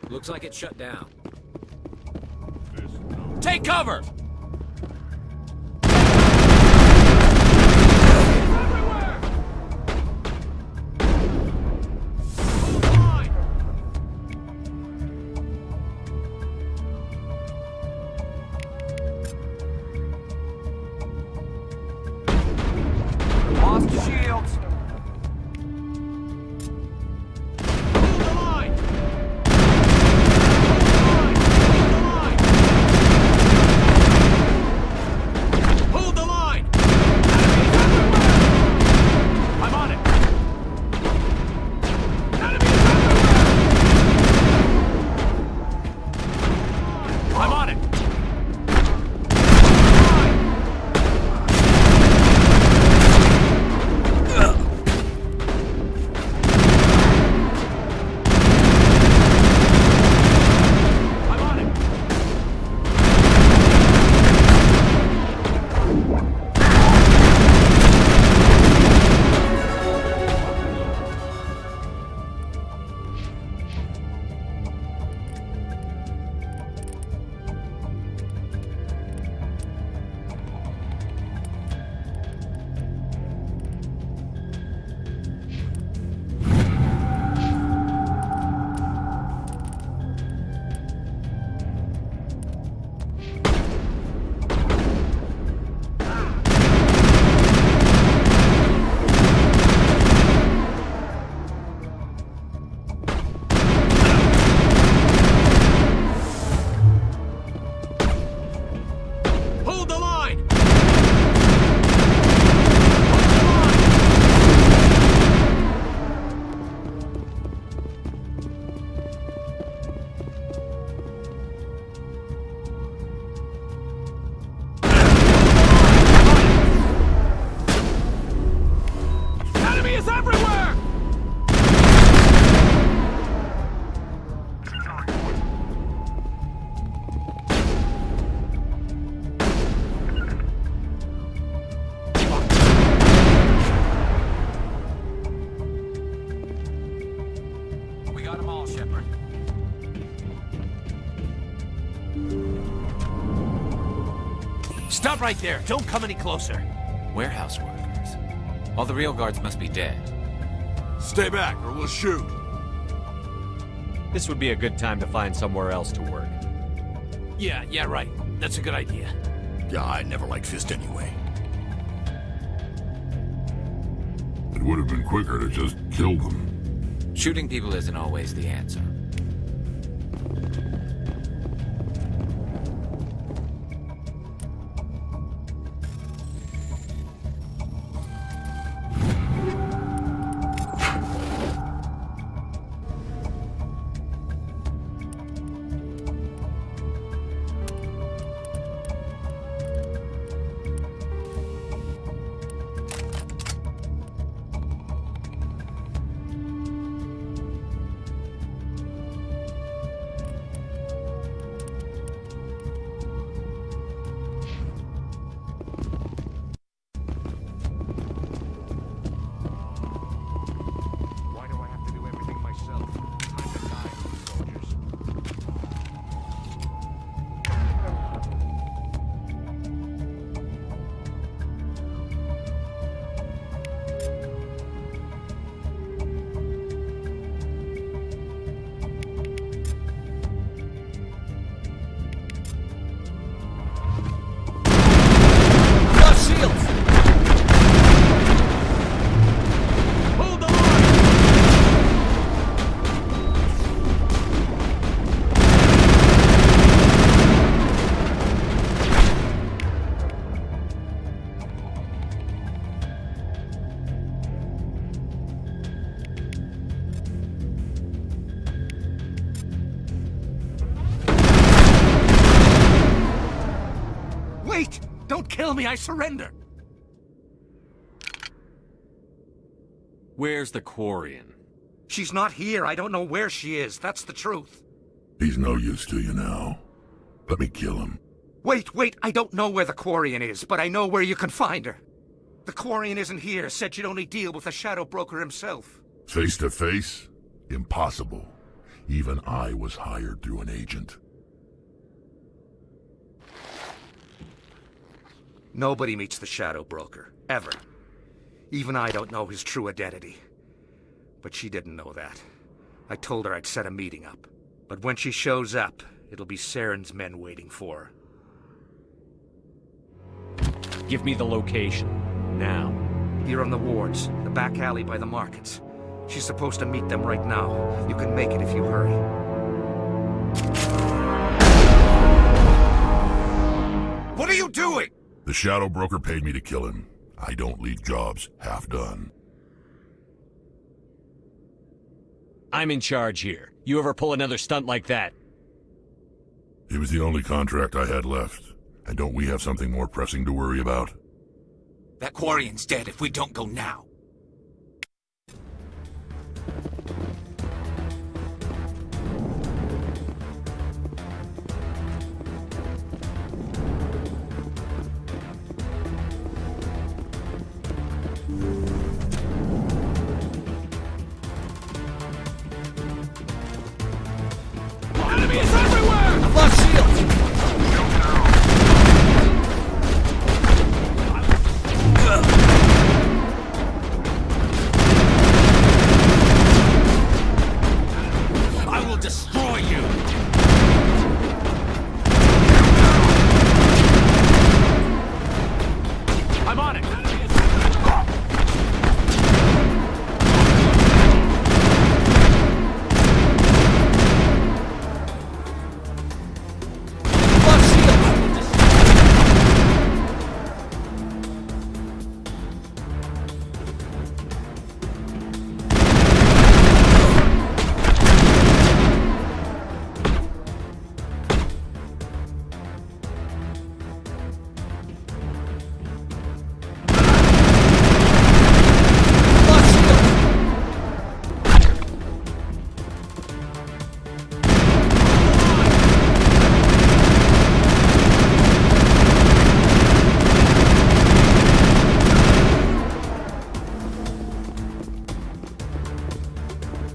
Looks like it's shut down. Take cover! Shepard. Stop right there. Don't come any closer. Warehouse workers. All the real guards must be dead. Stay back, or we'll shoot. This would be a good time to find somewhere else to work. Yeah, right. That's a good idea. Yeah, I never liked Fist anyway. It would have been quicker to just kill them. Shooting people isn't always the answer. Wait! Don't kill me, I surrender! Where's the Quarian? She's not here. I don't know where she is. That's the truth. He's no use to you now. Let me kill him. Wait. I don't know where the Quarian is, but I know where you can find her. The Quarian isn't here. Said she'd only deal with the Shadow Broker himself. Face to face? Impossible. Even I was hired through an agent. Nobody meets the Shadow Broker. Ever. Even I don't know his true identity. But she didn't know that. I told her I'd set a meeting up. But when she shows up, it'll be Saren's men waiting for her. Give me the location. Now. Here on the wards, the back alley by the markets. She's supposed to meet them right now. You can make it if you hurry. What are you doing? The Shadow Broker paid me to kill him. I don't leave jobs half done. I'm in charge here. You ever pull another stunt like that? It was the only contract I had left. And don't we have something more pressing to worry about? That Quarian's dead if we don't go now. Enemies everywhere! I've lost shields! I will destroy you! I'm on it!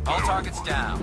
All targets down.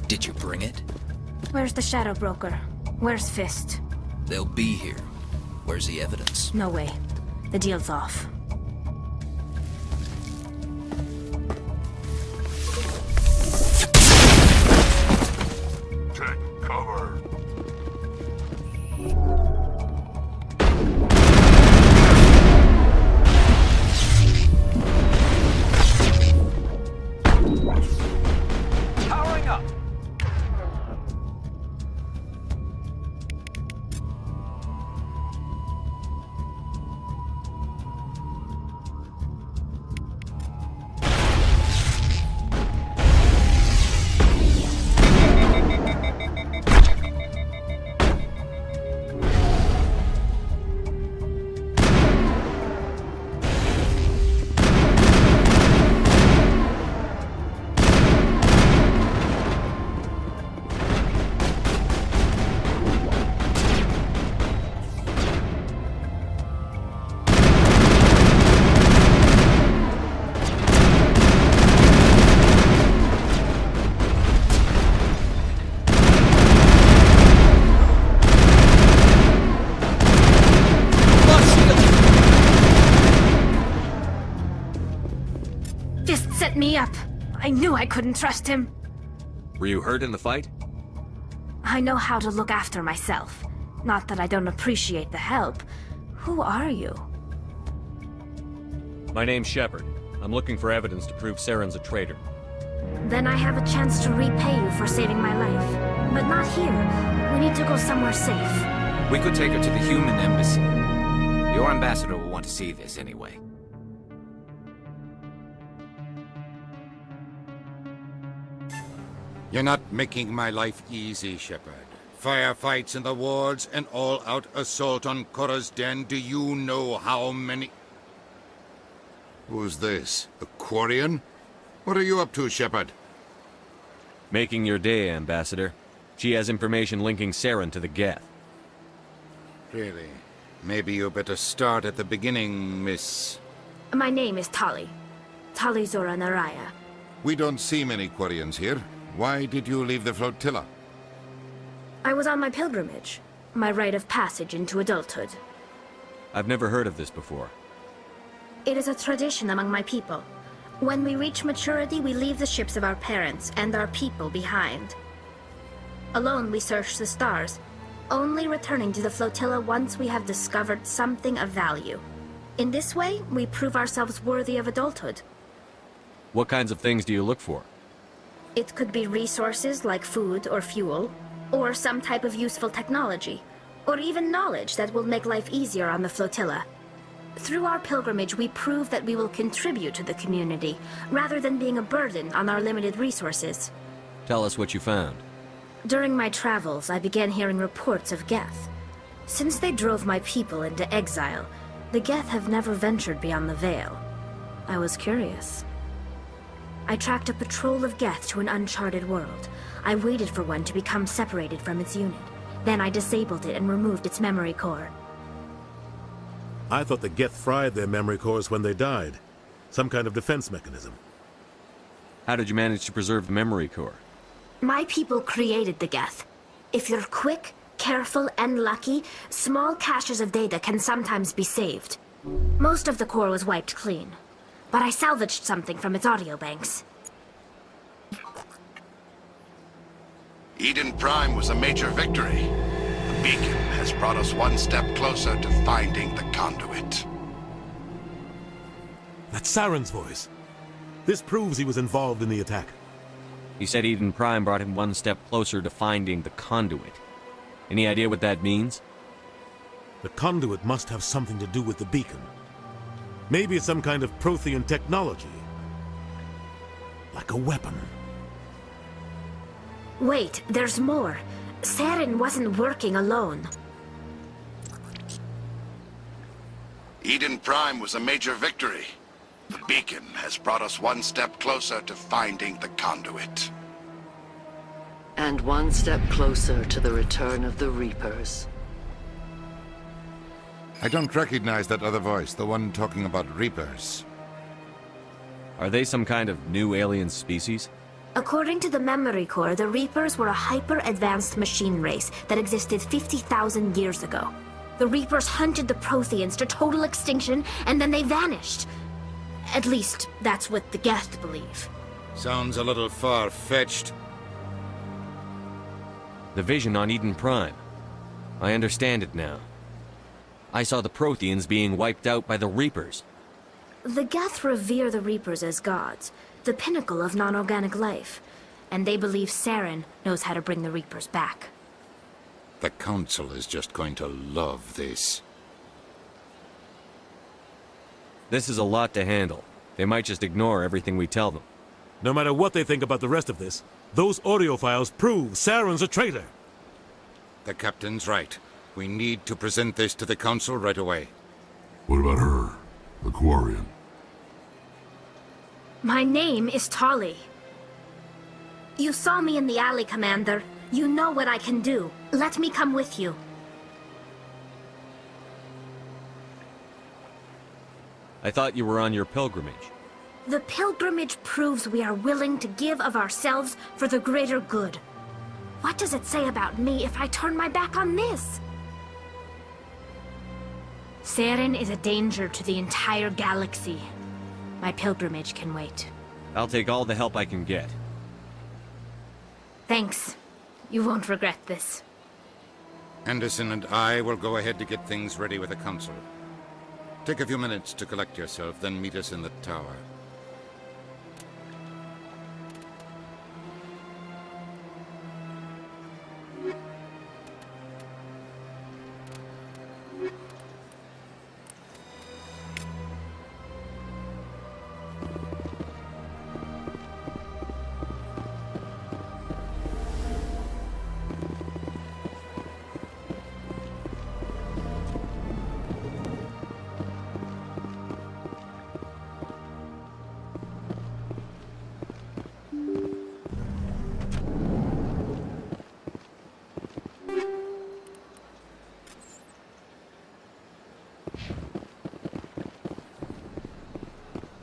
Did you bring it? Where's the Shadow Broker? Where's Fist? They'll be here. Where's the evidence? No way. The deal's off. Take cover. Powering up! Fist set me up. I knew I couldn't trust him. Were you hurt in the fight? I know how to look after myself. Not that I don't appreciate the help. Who are you? My name's Shepard. I'm looking for evidence to prove Saren's a traitor. Then I have a chance to repay you for saving my life. But not here. We need to go somewhere safe. We could take her to the human embassy. Your ambassador will want to see this anyway. You're not making my life easy, Shepard. Firefights in the wards, an all-out assault on Korra's den. Do you know how many... Who's this? A Quarian? What are you up to, Shepard? Making your day, Ambassador. She has information linking Saren to the Geth. Really? Maybe you better start at the beginning, Miss... My name is Tali. Tali Zora Naraya. We don't see many Quarians here. Why did you leave the flotilla? I was on my pilgrimage. My rite of passage into adulthood. I've never heard of this before. It is a tradition among my people. When we reach maturity, we leave the ships of our parents and our people behind. Alone, we search the stars, only returning to the flotilla once we have discovered something of value. In this way, we prove ourselves worthy of adulthood. What kinds of things do you look for? It could be resources like food or fuel, or some type of useful technology, or even knowledge that will make life easier on the flotilla. Through our pilgrimage, we prove that we will contribute to the community, rather than being a burden on our limited resources. Tell us what you found. During my travels, I began hearing reports of Geth. Since they drove my people into exile, the Geth have never ventured beyond the Veil. I was curious. I tracked a patrol of Geth to an uncharted world. I waited for one to become separated from its unit. Then I disabled it and removed its memory core. I thought the Geth fried their memory cores when they died. Some kind of defense mechanism. How did you manage to preserve the memory core? My people created the Geth. If you're quick, careful, and lucky, small caches of data can sometimes be saved. Most of the core was wiped clean, but I salvaged something from its audio banks. Eden Prime was a major victory. The beacon has brought us one step closer to finding the conduit. That's Saren's voice. This proves he was involved in the attack. He said Eden Prime brought him one step closer to finding the conduit. Any idea what that means? The conduit must have something to do with the beacon. Maybe it's some kind of Prothean technology. Like a weapon. Wait, there's more. Saren wasn't working alone. Eden Prime was a major victory. The beacon has brought us one step closer to finding the conduit. And one step closer to the return of the Reapers. I don't recognize that other voice, the one talking about Reapers. Are they some kind of new alien species? According to the memory core, the Reapers were a hyper-advanced machine race that existed 50,000 years ago. The Reapers hunted the Protheans to total extinction, and then they vanished. At least, that's what the Geth believe. Sounds a little far-fetched. The vision on Eden Prime. I understand it now. I saw the Protheans being wiped out by the Reapers. The Geth revere the Reapers as gods, the pinnacle of non-organic life, and they believe Saren knows how to bring the Reapers back. The Council is just going to love this. This is a lot to handle. They might just ignore everything we tell them. No matter what they think about the rest of this, those audio files prove Saren's a traitor. The Captain's right. We need to present this to the Council right away. What about her? The Quarian? My name is Tali. You saw me in the alley, Commander. You know what I can do. Let me come with you. I thought you were on your pilgrimage. The pilgrimage proves we are willing to give of ourselves for the greater good. What does it say about me if I turn my back on this? Saren is a danger to the entire galaxy. My pilgrimage can wait. I'll take all the help I can get. Thanks. You won't regret this. Anderson and I will go ahead to get things ready with the Council. Take a few minutes to collect yourself, then meet us in the tower.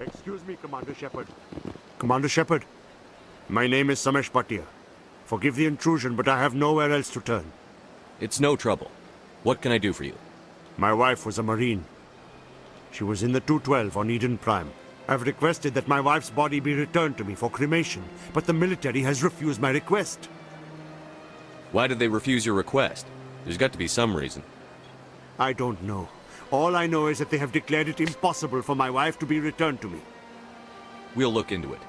Excuse me, Commander Shepard. Commander Shepard, my name is Samesh Bhatia. Forgive the intrusion, but I have nowhere else to turn. It's no trouble. What can I do for you? My wife was a Marine. She was in the 212 on Eden Prime. I've requested that my wife's body be returned to me for cremation, but the military has refused my request. Why did they refuse your request? There's got to be some reason. I don't know. All I know is that they have declared it impossible for my wife to be returned to me. We'll look into it.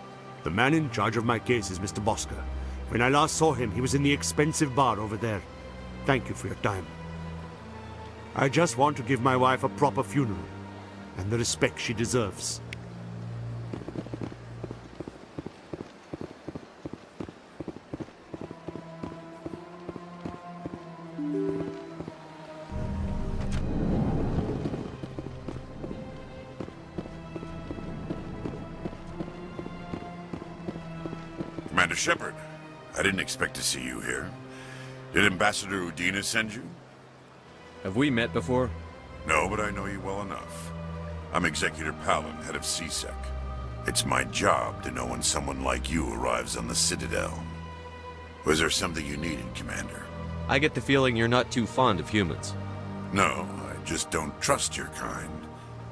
The man in charge of my case is Mr. Bosker. When I last saw him, he was in the expensive bar over there. Thank you for your time. I just want to give my wife a proper funeral, and the respect she deserves. Commander Shepard, I didn't expect to see you here. Did Ambassador Udina send you? Have we met before? No, but I know you well enough. I'm Executor Palin, head of CSEC. It's my job to know when someone like you arrives on the Citadel. Was there something you needed, Commander? I get the feeling you're not too fond of humans. No, I just don't trust your kind.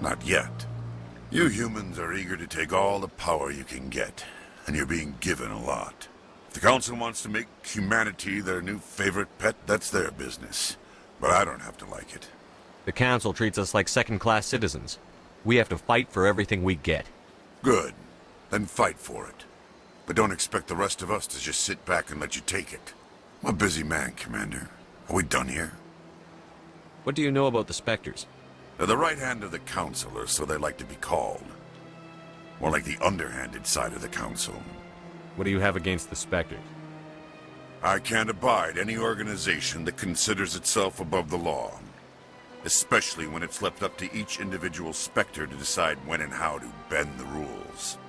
Not yet. You humans are eager to take all the power you can get, and you're being given a lot. If the Council wants to make humanity their new favorite pet, that's their business. But I don't have to like it. The Council treats us like second-class citizens. We have to fight for everything we get. Good. Then fight for it. But don't expect the rest of us to just sit back and let you take it. I'm a busy man, Commander. Are we done here? What do you know about the Spectres? They're the right hand of the Council, or so they like to be called. More like the underhanded side of the Council. What do you have against the Spectres? I can't abide any organization that considers itself above the law. Especially when it's left up to each individual Spectre to decide when and how to bend the rules.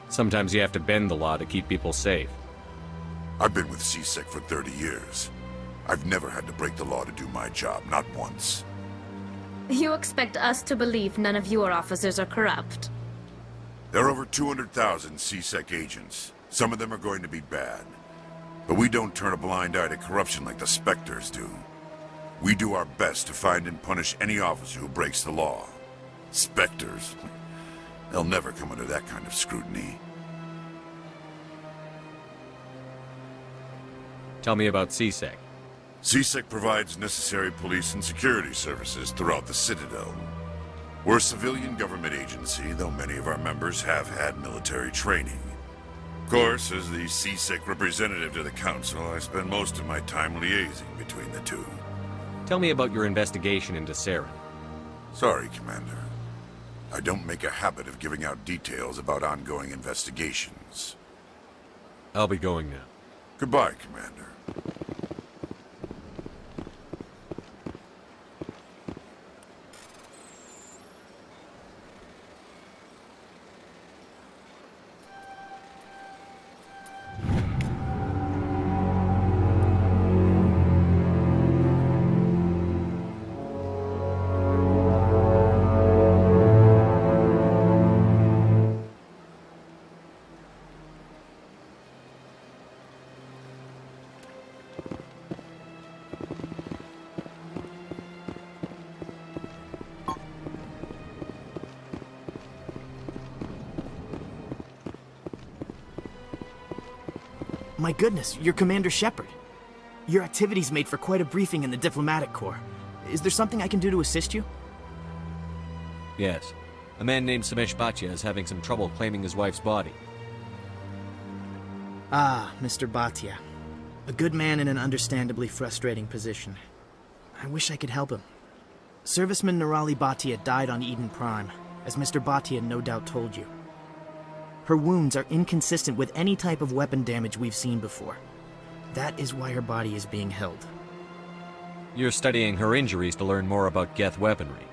Sometimes you have to bend the law to keep people safe. I've been with CSEC for 30 years. I've never had to break the law to do my job, not once. You expect us to believe none of your officers are corrupt? There are over 200,000 CSEC agents. Some of them are going to be bad. But we don't turn a blind eye to corruption like the Spectres do. We do our best to find and punish any officer who breaks the law. Spectres? They'll never come under that kind of scrutiny. Tell me about CSEC. CSEC provides necessary police and security services throughout the Citadel. We're a civilian government agency, though many of our members have had military training. Of course, as the CSEC representative to the Council, I spend most of my time liaising between the two. Tell me about your investigation into Saren. Sorry, Commander. I don't make a habit of giving out details about ongoing investigations. I'll be going now. Goodbye, Commander. My goodness, you're Commander Shepard. Your activities made for quite a briefing in the diplomatic corps. Is there something I can do to assist you? Yes. A man named Samesh Bhatia is having some trouble claiming his wife's body. Ah, Mr. Bhatia. A good man in an understandably frustrating position. I wish I could help him. Serviceman Nirali Bhatia died on Eden Prime, as Mr. Bhatia no doubt told you. Her wounds are inconsistent with any type of weapon damage we've seen before. That is why her body is being held. You're studying her injuries to learn more about Geth weaponry.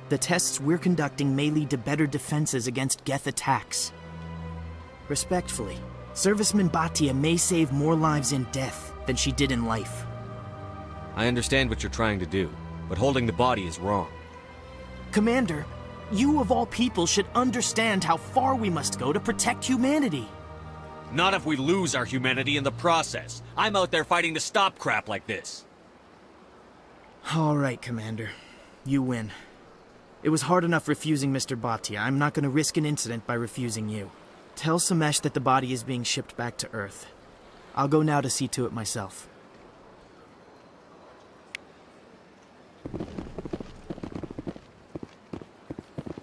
The tests we're conducting may lead to better defenses against Geth attacks. Respectfully, Serviceman Bhatia may save more lives in death than she did in life. I understand what you're trying to do, but holding the body is wrong. Commander, you of all people should understand how far we must go to protect humanity. Not if we lose our humanity in the process. I'm out there fighting to stop crap like this. All right, Commander. You win. It was hard enough refusing Mr. Bhatia. I'm not going to risk an incident by refusing you. Tell Samesh that the body is being shipped back to Earth. I'll go now to see to it myself.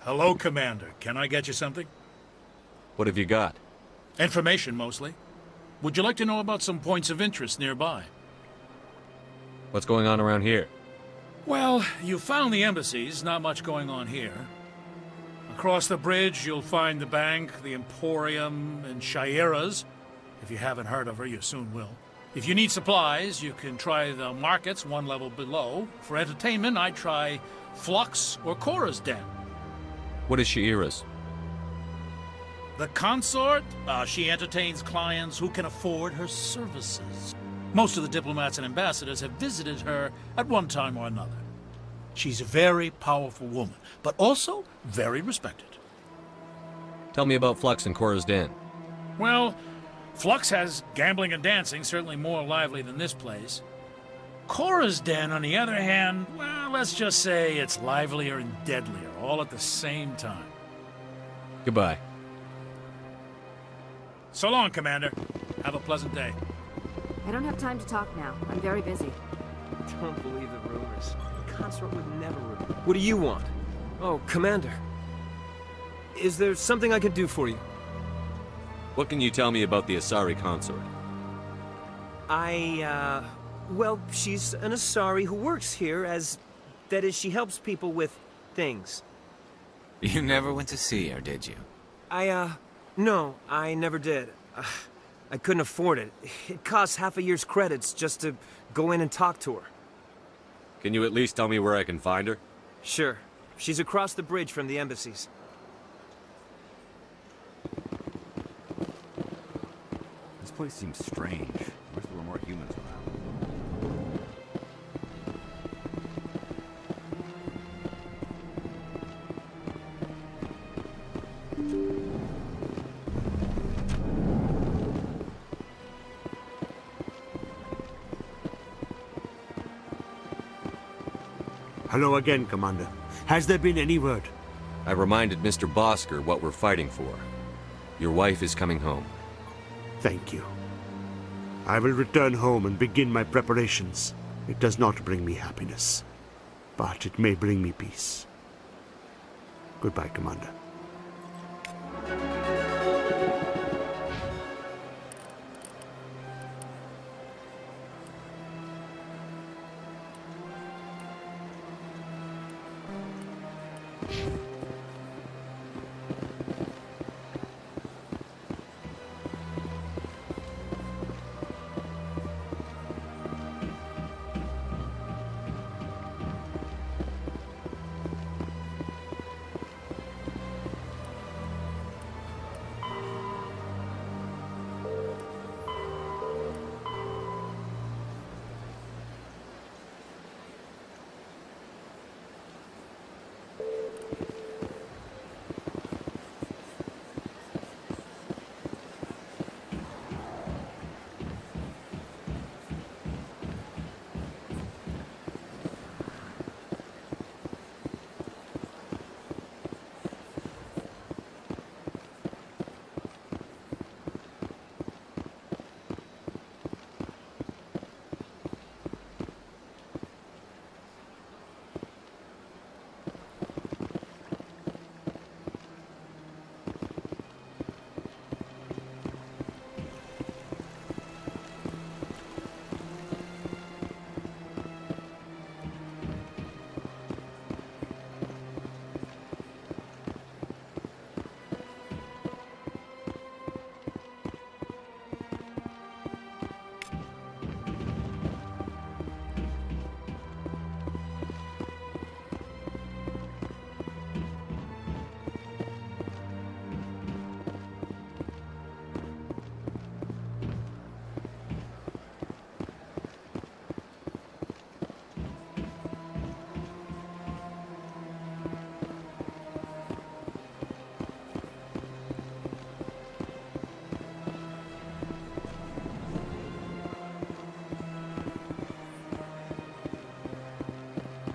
Hello, Commander. Can I get you something? What have you got? Information, mostly. Would you like to know about some points of interest nearby? What's going on around here? Well, you found the embassies. Not much going on here. Across the bridge, you'll find the bank, the Emporium, and Shaira's. If you haven't heard of her, you soon will. If you need supplies, you can try the markets one level below. For entertainment, I'd try Flux or Cora's Den. What is Shaira's? The consort? She entertains clients who can afford her services. Most of the diplomats and ambassadors have visited her at one time or another. She's a very powerful woman, but also very respected. Tell me about Flux and Cora's Den. Well, Flux has gambling and dancing, certainly more lively than this place. Cora's Den, on the other hand, well, let's just say it's livelier and deadlier, all at the same time. Goodbye. So long, Commander. Have a pleasant day. I don't have time to talk now. I'm very busy. Don't believe the rumors. The consort would never... What do you want? Oh, Commander. Is there something I could do for you? What can you tell me about the Asari consort? Well, she's an Asari who works here as... That is, she helps people with things. You never went to see her, did you? No, I never did. I couldn't afford it. It costs half a year's credits just to go in and talk to her. Can you at least tell me where I can find her? Sure. She's across the bridge from the embassies. This place seems strange. I wish there were more humans around. Hello again, Commander. Has there been any word? I reminded Mr. Bosker what we're fighting for. Your wife is coming home. Thank you. I will return home and begin my preparations. It does not bring me happiness, but it may bring me peace. Goodbye, Commander.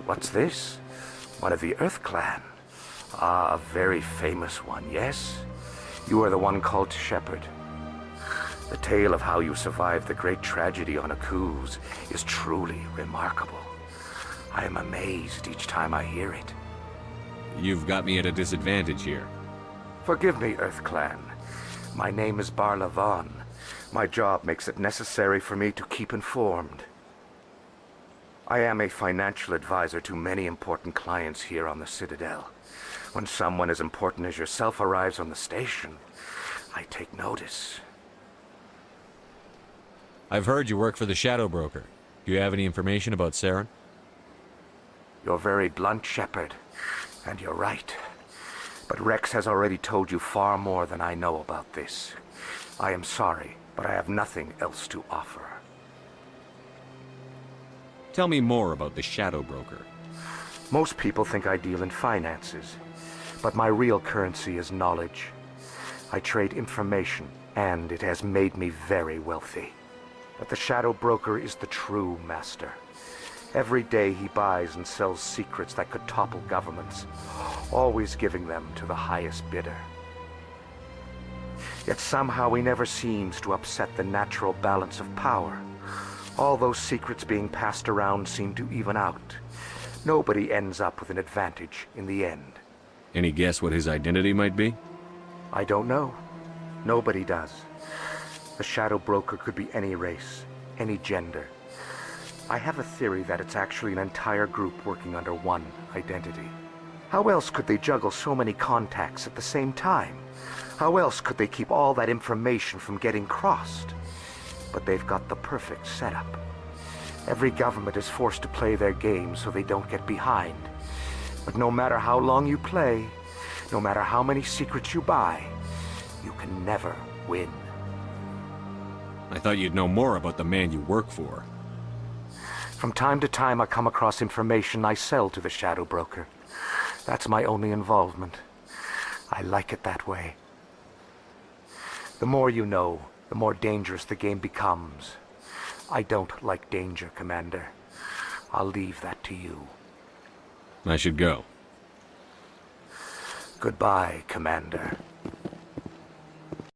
What's this? One of the Earth Clan. Ah, a very famous one, yes? You are the one called Shepard. The tale of how you survived the great tragedy on Akuz is truly remarkable. I am amazed each time I hear it. You've got me at a disadvantage here. Forgive me, Earth Clan. My name is Barla Vaughn. My job makes it necessary for me to keep informed. I am a financial advisor to many important clients here on the Citadel. When someone as important as yourself arrives on the station, I take notice. I've heard you work for the Shadow Broker. Do you have any information about Saren? You're very blunt, Shepard, and you're right. But Rex has already told you far more than I know about this. I am sorry, but I have nothing else to offer. Tell me more about the Shadow Broker. Most people think I deal in finances, but my real currency is knowledge. I trade information, and it has made me very wealthy. But the Shadow Broker is the true master. Every day he buys and sells secrets that could topple governments, always giving them to the highest bidder. Yet somehow he never seems to upset the natural balance of power. All those secrets being passed around seem to even out. Nobody ends up with an advantage in the end. Any guess what his identity might be? I don't know. Nobody does. The Shadow Broker could be any race, any gender. I have a theory that it's actually an entire group working under one identity. How else could they juggle so many contacts at the same time? How else could they keep all that information from getting crossed? But they've got the perfect setup. Every government is forced to play their game so they don't get behind. But no matter how long you play, no matter how many secrets you buy, you can never win. I thought you'd know more about the man you work for. From time to time I come across information I sell to the Shadow Broker. That's my only involvement. I like it that way. The more you know, the more dangerous the game becomes. I don't like danger, Commander. I'll leave that to you. I should go. Goodbye, Commander.